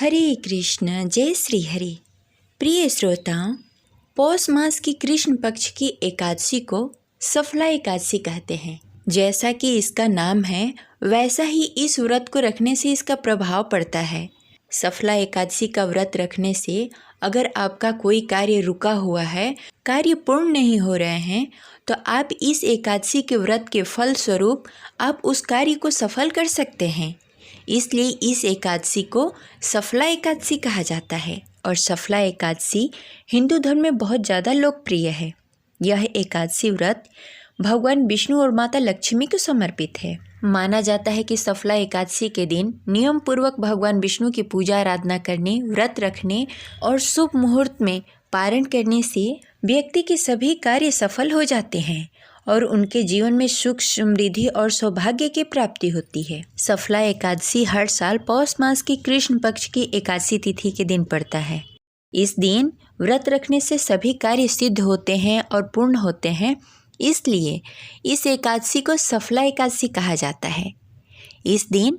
हरे कृष्ण, जय श्री हरि। प्रिय श्रोताओं, पौष मास की कृष्ण पक्ष की एकादशी को सफला एकादशी कहते हैं। जैसा कि इसका नाम है, वैसा ही इस व्रत को रखने से इसका प्रभाव पड़ता है। सफला एकादशी का व्रत रखने से अगर आपका कोई कार्य रुका हुआ है, कार्य पूर्ण नहीं हो रहे हैं, तो आप इस एकादशी के व्रत के फल स्वरूप आप उस कार्य को सफल कर सकते हैं। इसलिए इस एकादशी को सफला एकादशी कहा जाता है और सफला एकादशी हिंदू धर्म में बहुत ज़्यादा लोकप्रिय है। यह एकादशी व्रत भगवान विष्णु और माता लक्ष्मी को समर्पित है। माना जाता है कि सफला एकादशी के दिन नियम पूर्वक भगवान विष्णु की पूजा आराधना करने, व्रत रखने और शुभ मुहूर्त में पारण करने से व्यक्ति के सभी कार्य सफल हो जाते हैं और उनके जीवन में सुख, समृद्धि और सौभाग्य की प्राप्ति होती है। सफला एकादशी हर साल पौष मास की कृष्ण पक्ष की एकादशी तिथि के दिन पड़ता है। इस दिन व्रत रखने से सभी कार्य सिद्ध होते हैं और पूर्ण होते हैं, इसलिए इस एकादशी को सफला एकादशी कहा जाता है। इस दिन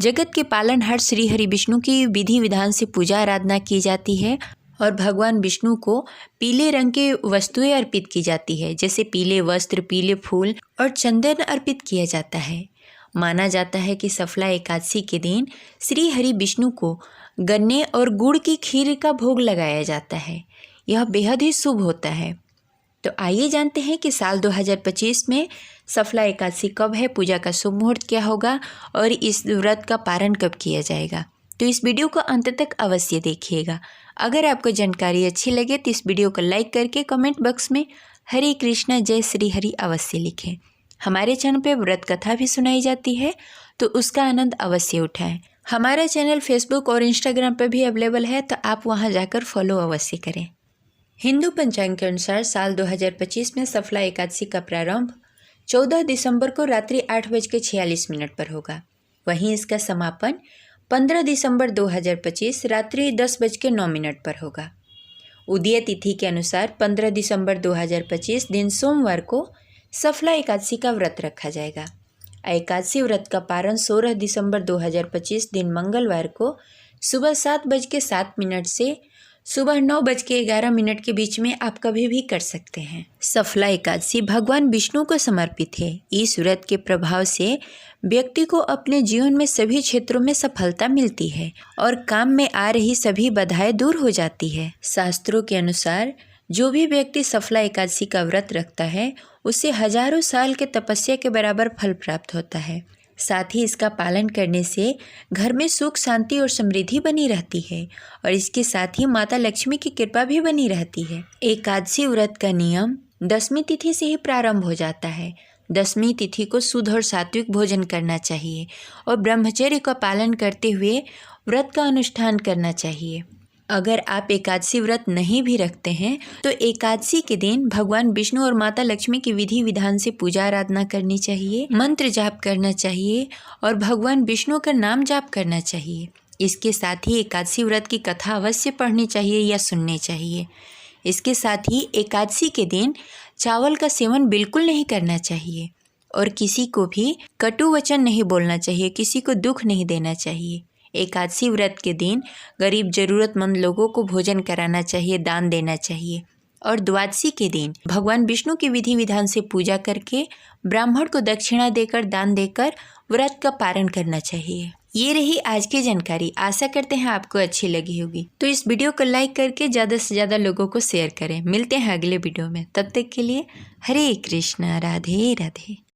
जगत के पालनहार श्री हरि विष्णु की विधि विधान से पूजा आराधना की जाती है और भगवान विष्णु को पीले रंग के वस्तुएं अर्पित की जाती है, जैसे पीले वस्त्र, पीले फूल और चंदन अर्पित किया जाता है। माना जाता है कि सफला एकादशी के दिन श्री हरि विष्णु को गन्ने और गुड़ की खीर का भोग लगाया जाता है। यह बेहद ही शुभ होता है। तो आइए जानते हैं कि साल 2025 में सफला एकादशी कब है, पूजा का शुभ मुहूर्त क्या होगा और इस व्रत का पारण कब किया जाएगा। तो इस वीडियो को अंत तक अवश्य देखिएगा। अगर आपको जानकारी अच्छी लगे तो इस वीडियो को लाइक करके कमेंट बॉक्स में हरे कृष्णा जय श्री हरि अवश्य लिखें। हमारे चैनल पे व्रत कथा भी सुनाई जाती है, तो उसका आनंद अवश्य उठाएं। हमारा चैनल फेसबुक और इंस्टाग्राम पर भी अवेलेबल है, तो आप वहां जाकर फॉलो अवश्य करें। हिंदू पंचांग के अनुसार साल 2025 में सफला एकादशी का प्रारंभ 14 दिसंबर को रात्रि 8:46 पर होगा। वहीं इसका समापन 15 दिसंबर 2025 रात्रि 10:09 पर होगा। उदय तिथि के अनुसार 15 दिसंबर 2025 दिन सोमवार को सफला एकादशी का व्रत रखा जाएगा। एकादशी व्रत का पारण 16 दिसंबर 2025 दिन मंगलवार को सुबह 7:07 से सुबह 9:11 के बीच में आप कभी भी कर सकते हैं। सफला एकादशी भगवान विष्णु को समर्पित है। इस व्रत के प्रभाव से व्यक्ति को अपने जीवन में सभी क्षेत्रों में सफलता मिलती है और काम में आ रही सभी बाधाएं दूर हो जाती है। शास्त्रों के अनुसार जो भी व्यक्ति सफला एकादशी का व्रत रखता है, उसे हजारों साल के तपस्या के बराबर फल प्राप्त होता है। साथ ही इसका पालन करने से घर में सुख, शांति और समृद्धि बनी रहती है और इसके साथ ही माता लक्ष्मी की कृपा भी बनी रहती है। एकादशी व्रत का नियम 10वीं तिथि से ही प्रारंभ हो जाता है। 10वीं तिथि को शुद्ध और सात्विक भोजन करना चाहिए और ब्रह्मचर्य का पालन करते हुए व्रत का अनुष्ठान करना चाहिए। अगर आप एकादशी व्रत नहीं भी रखते हैं, तो एकादशी के दिन भगवान विष्णु और माता लक्ष्मी की विधि विधान से पूजा आराधना करनी चाहिए, मंत्र जाप करना चाहिए और भगवान विष्णु का नाम जाप करना चाहिए। इसके साथ ही एकादशी व्रत की कथा अवश्य पढ़नी चाहिए या सुननी चाहिए। इसके साथ ही एकादशी के दिन चावल का सेवन बिल्कुल नहीं करना चाहिए और किसी को भी कटु वचन नहीं बोलना चाहिए, किसी को दुख नहीं देना चाहिए। एकादशी व्रत के दिन गरीब जरूरतमंद लोगों को भोजन कराना चाहिए, दान देना चाहिए और द्वादशी के दिन भगवान विष्णु की विधि विधान से पूजा करके ब्राह्मण को दक्षिणा देकर, दान देकर व्रत का पारण करना चाहिए। ये रही आज की जानकारी। आशा करते हैं आपको अच्छी लगी होगी। तो इस वीडियो को लाइक करके ज़्यादा से ज़्यादा लोगों को शेयर करें। मिलते हैं अगले वीडियो में। तब तक के लिए हरे कृष्णा, राधे राधे।